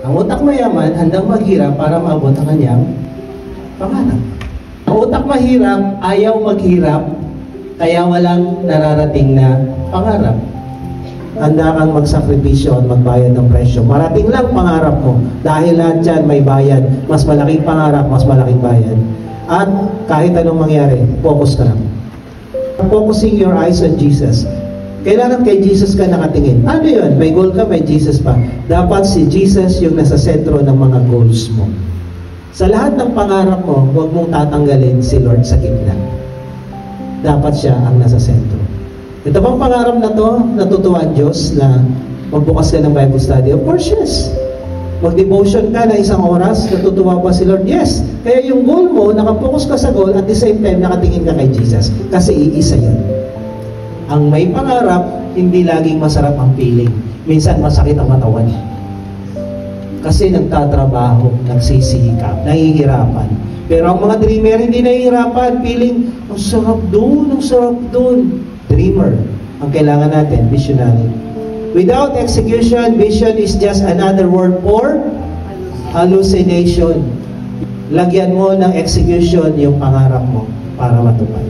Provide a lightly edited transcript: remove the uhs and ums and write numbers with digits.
Ang utak mayaman, handang maghirap para maabot ang kanyang pangarap. Ang utak mahirap, ayaw maghirap, kaya walang nararating na pangarap. Handa kang magsakripisyo at magbayad ng presyo. Marating lang pangarap mo. Dahil lahat yan may bayad. Mas malaking pangarap, mas malaking bayad. At kahit anong mangyari, focus ka lang. Focusing your eyes on Jesus. Kailangan kay Jesus ka nakatingin. Ano yun? May goal ka, may Jesus pa. Dapat si Jesus yung nasa sentro ng mga goals mo. Sa lahat ng pangarap mo, huwag mong tatanggalin si Lord sa gitna. Dapat siya ang nasa sentro. Ito bang pangarap na to, natutuwa ang Diyos na magbukas ka ng Bible study? Of course, yes. Mag-devotion ka na 1 oras, natutuwa ba si Lord? Yes. Kaya yung goal mo, nakapokus ka sa goal, at the same time, nakatingin ka kay Jesus. Kasi iisa yun. Ang may pangarap, hindi laging masarap ang feeling. Minsan masakit ang katawan. Kasi nagtatrabaho, nagsisikap, nahihirapan. Pero ang mga dreamer hindi nahihirapan. Feeling, ang sarap doon, ang sarap doon. Dreamer. Ang kailangan natin, visionary. Without execution, vision is just another word for hallucination. Lagyan mo ng execution yung pangarap mo para matupad.